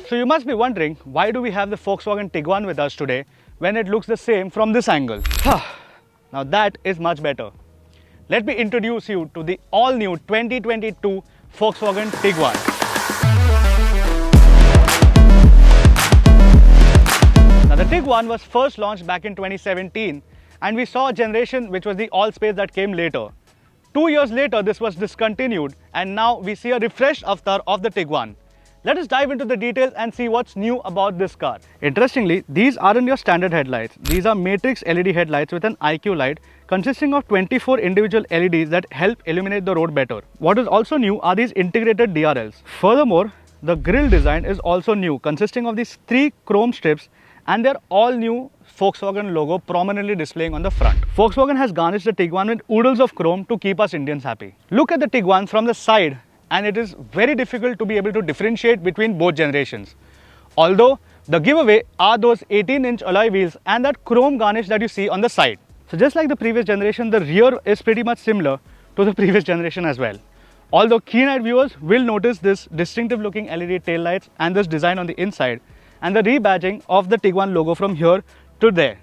So you must be wondering, why do we have the Volkswagen Tiguan with us today when it looks the same from this angle? Now that is much better. Let me introduce you to the all-new 2022 Volkswagen Tiguan. Now the Tiguan was first launched back in 2017 and we saw a generation which was the all-space that came later. 2 years later this was discontinued and now we see a refreshed avatar of the Tiguan. Let us dive into the details and see what's new about this car. Interestingly, these aren't your standard headlights. These are matrix LED headlights with an IQ light consisting of 24 individual LEDs that help illuminate the road better. What is also new are these integrated DRLs. Furthermore, the grille design is also new, consisting of these 3 chrome strips and their all new Volkswagen logo prominently displaying on the front. Volkswagen has garnished the Tiguan with oodles of chrome to keep us Indians happy. Look at the Tiguan from the side and it is very difficult to be able to differentiate between both generations. Although the giveaway are those 18-inch alloy wheels and that chrome garnish that you see on the side. So just like the previous generation, the rear is pretty much similar to the previous generation as well. Although keen-eyed viewers will notice this distinctive looking LED taillights and this design on the inside and the rebadging of the Tiguan logo from here to there.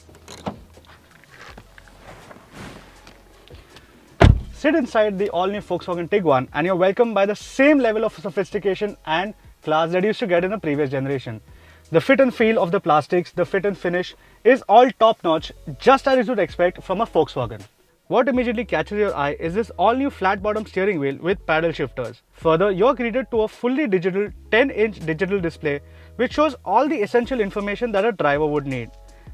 Sit inside the all-new Volkswagen Tiguan and you're welcomed by the same level of sophistication and class that you used to get in the previous generation. The fit and feel of the plastics, the fit and finish is all top-notch, just as you would expect from a Volkswagen. What immediately catches your eye is this all-new flat-bottom steering wheel with paddle shifters. Further, you're greeted to a fully digital 10-inch digital display which shows all the essential information that a driver would need.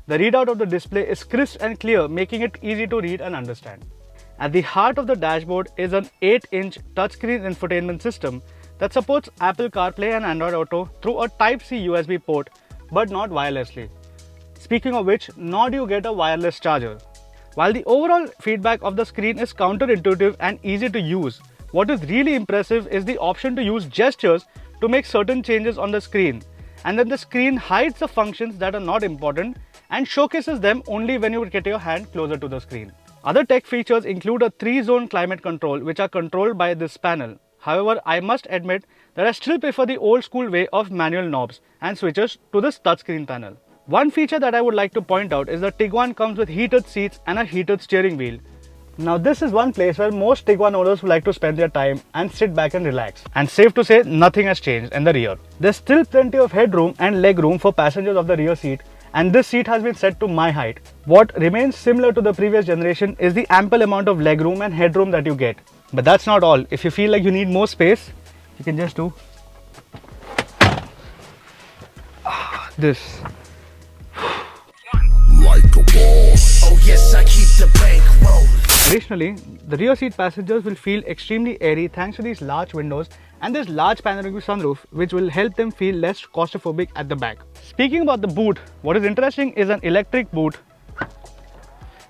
The readout of the display is crisp and clear, making it easy to read and understand. At the heart of the dashboard is an 8-inch touchscreen infotainment system that supports Apple CarPlay and Android Auto through a Type-C USB port, but not wirelessly. Speaking of which, nor do you get a wireless charger. While the overall feedback of the screen is counterintuitive and easy to use, what is really impressive is the option to use gestures to make certain changes on the screen, and then the screen hides the functions that are not important and showcases them only when you get your hand closer to the screen. Other tech features include a 3-zone climate control which are controlled by this panel. However, I must admit that I still prefer the old school way of manual knobs and switches to this touchscreen panel. One feature that I would like to point out is that Tiguan comes with heated seats and a heated steering wheel. Now this is one place where most Tiguan owners would like to spend their time and sit back and relax. And safe to say, nothing has changed in the rear. There's still plenty of headroom and leg room for passengers of the rear seat, and this seat has been set to my height. What remains similar to the previous generation is the ample amount of legroom and headroom that you get. But that's not all. If you feel like you need more space, you can just do this. Like a boss. Oh yes, I keep the bank rolling. Additionally, the rear seat passengers will feel extremely airy thanks to these large windows and this large panoramic sunroof, which will help them feel less claustrophobic at the back. Speaking about the boot, what is interesting is an electric boot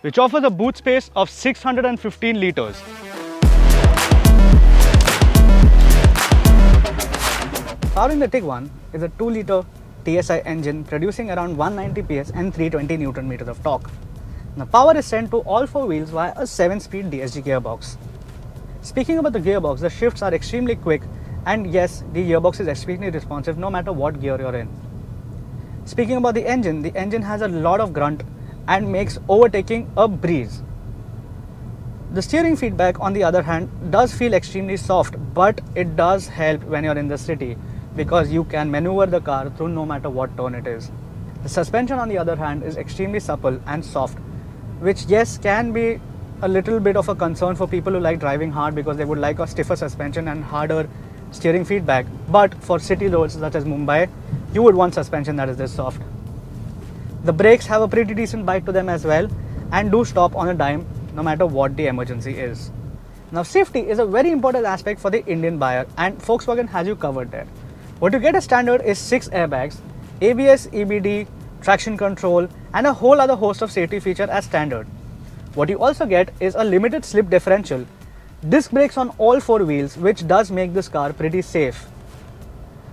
which offers a boot space of 615 liters. Powering the Tiguan is a 2-liter TSI engine producing around 190 PS and 320 Nm of torque. The power is sent to all 4 wheels via a 7-speed DSG gearbox. Speaking about the gearbox, the shifts are extremely quick, and yes, the gearbox is extremely responsive no matter what gear you're in. Speaking about the engine has a lot of grunt and makes overtaking a breeze. The steering feedback, on the other hand, does feel extremely soft, but it does help when you're in the city because you can maneuver the car through no matter what turn it is. The suspension, on the other hand, is extremely supple and soft, which yes, can be a little bit of a concern for people who like driving hard because they would like a stiffer suspension and harder steering feedback. But for city roads such as Mumbai, you would want suspension that is this soft. The brakes have a pretty decent bite to them as well and do stop on a dime no matter what the emergency is. Now safety is a very important aspect for the Indian buyer and Volkswagen has you covered there. What you get as standard is 6 airbags, ABS, EBD, traction control and a whole other host of safety features as standard. What you also get is a limited slip differential, disc brakes on all 4 wheels, which does make this car pretty safe.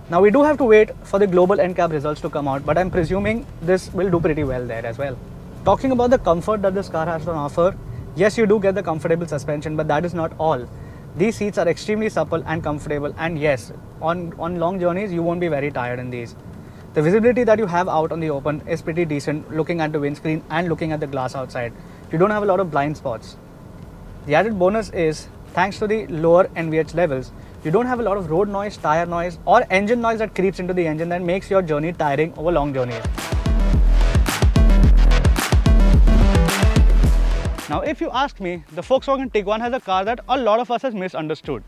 Now we do have to wait for the global NCAP results to come out, but I'm presuming this will do pretty well there as well. Talking about the comfort that this car has to offer, yes, you do get the comfortable suspension, but that is not all. These seats are extremely supple and comfortable, and yes, on long journeys you won't be very tired in these. The visibility that you have out on the open is pretty decent looking at the windscreen and looking at the glass outside. You don't have a lot of blind spots. The added bonus is, thanks to the lower NVH levels, you don't have a lot of road noise, tire noise or engine noise that creeps into the engine that makes your journey tiring over long journeys. Now if you ask me, the Volkswagen Tiguan has a car that a lot of us has misunderstood.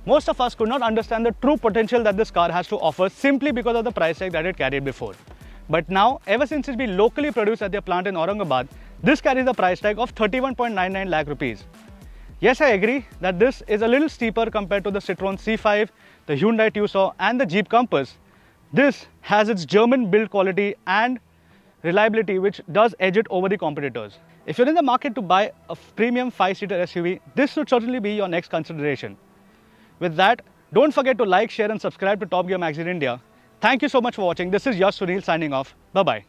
Most of us could not understand the true potential that this car has to offer simply because of the price tag that it carried before. But now, ever since it's been locally produced at their plant in Aurangabad, this carries a price tag of 31.99 lakh rupees. Yes, I agree that this is a little steeper compared to the Citroën C5, the Hyundai Tucson and the Jeep Compass. This has its German build quality and reliability which does edge it over the competitors. If you're in the market to buy a premium 5-seater SUV, this should certainly be your next consideration. With that, don't forget to like, share and subscribe to Top Gear Magazine India. Thank you so much for watching. This is Yash Sunil signing off. Bye-bye.